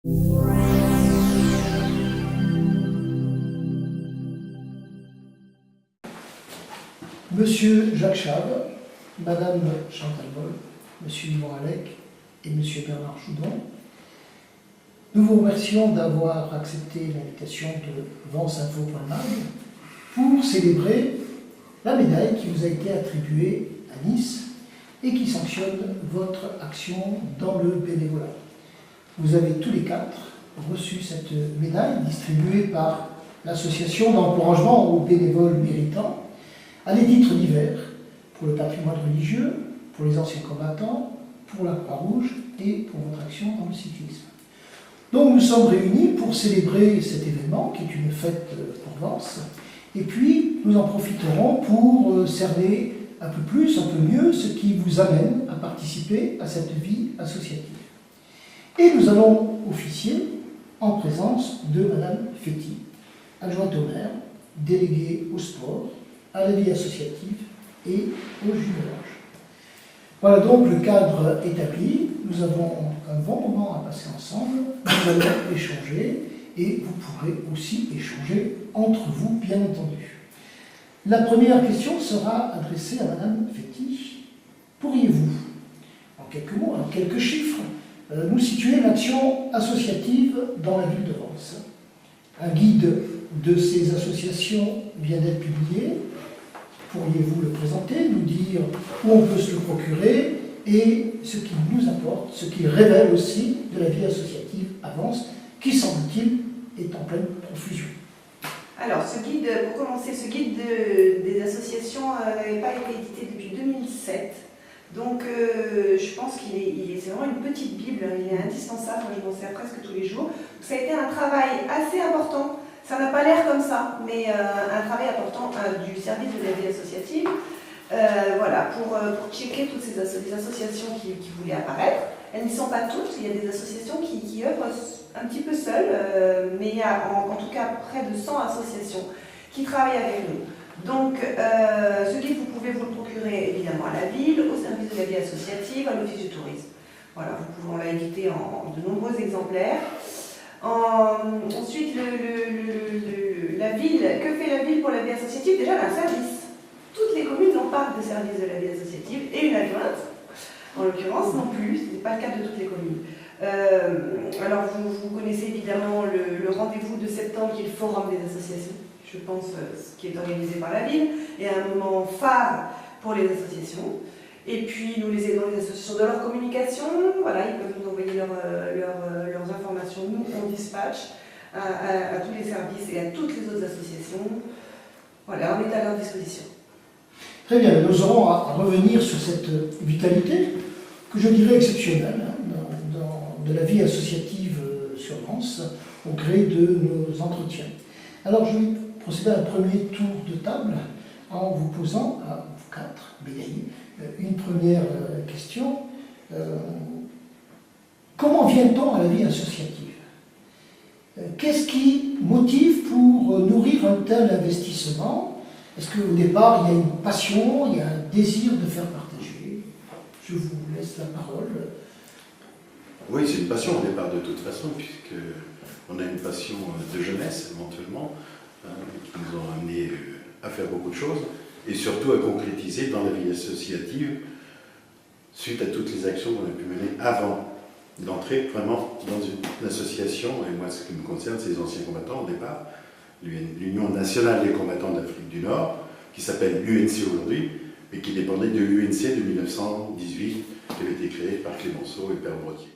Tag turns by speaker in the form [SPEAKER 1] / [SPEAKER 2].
[SPEAKER 1] Monsieur Jacques Chave, Madame Chantal Boll, Monsieur Yvon Alec et Monsieur Bernard Joudon, nous vous remercions d'avoir accepté l'invitation de Vence-Info.mag pour célébrer la médaille qui vous a été attribuée à Nice et qui sanctionne votre action dans le bénévolat. Vous avez tous les quatre reçu cette médaille distribuée par l'association d'encouragement aux bénévoles méritants à des titres divers pour le patrimoine religieux, pour les anciens combattants, pour la Croix-Rouge et pour votre action dans le cyclisme. Donc nous sommes réunis pour célébrer cet événement qui est une fête pour Vence et puis nous en profiterons pour cerner un peu plus, un peu mieux ce qui vous amène à participer à cette vie associative. Et nous allons officier en présence de Madame Féty, adjointe au maire, déléguée au sport, à la vie associative et au jumelage. Voilà donc le cadre établi. Nous avons un bon moment à passer ensemble. Nous allons échanger et vous pourrez aussi échanger entre vous, bien entendu. La première question sera adressée à Madame Féty. Pourriez-vous, en quelques mots, en quelques chiffres, nous situer l'action associative dans la ville de Vence? Un guide de ces associations vient d'être publié. Pourriez-vous le présenter, nous dire où on peut se le procurer et ce qu'il nous apporte, ce qu'il révèle aussi de la vie associative à Vence, qui semble-t-il est en pleine profusion?
[SPEAKER 2] Alors, ce guide, pour commencer, ce guide des associations n'avait pas été édité depuis 2007. Donc, je pense c'est vraiment une petite Bible, il est indispensable, moi je m'en sers presque tous les jours. Ça a été un travail assez important, ça n'a pas l'air comme ça, mais un travail important du service de la vie associative. Voilà, pour checker toutes ces associations qui voulaient apparaître. Elles n'y sont pas toutes, il y a des associations qui œuvrent un petit peu seules, mais il y a en tout cas près de 100 associations qui travaillent avec nous. Donc, ce guide, vous pouvez vous le procurer évidemment à la ville, au service de la vie associative, à l'office du tourisme. Voilà, on l'a édité en de nombreux exemplaires. Ensuite, la ville, que fait la ville pour la vie associative? Déjà, elle a un service. Toutes les communes n'ont pas de service de la vie associative et une adjointe, en l'occurrence, non plus, ce n'est pas le cas de toutes les communes. Alors, vous connaissez évidemment le rendez-vous de septembre qui est le forum des associations. Je pense, ce qui est organisé par la ville, et un moment phare pour les associations. Et puis, nous les aidons, les associations, de leur communication. Voilà, ils peuvent nous envoyer leurs informations. Nous, on dispatche à tous les services et à toutes les autres associations. Voilà, on est à leur disposition.
[SPEAKER 1] Très bien, nous aurons à revenir sur cette vitalité, que je dirais exceptionnelle, de la vie associative sur Vence, au gré de nos entretiens. Alors, je vais procéder à un premier tour de table en vous posant à vous quatre médaillés une première question. Comment vient-on à la vie associative? Qu'est-ce qui motive pour nourrir un tel investissement? Est-ce qu'au départ, il y a une passion, il y a un désir de faire partager? Je vous laisse la parole.
[SPEAKER 3] Oui, c'est une passion au départ de toute façon, puisqu'on a une passion de jeunesse éventuellement, qui nous ont amené à faire beaucoup de choses, et surtout à concrétiser dans la vie associative, suite à toutes les actions qu'on a pu mener avant d'entrer vraiment dans une association. Et moi, ce qui me concerne, c'est les anciens combattants au départ, l'Union nationale des combattants d'Afrique du Nord, qui s'appelle l'UNC aujourd'hui, mais qui dépendait de l'UNC de 1918, qui avait été créée par Clémenceau et Père Brottier.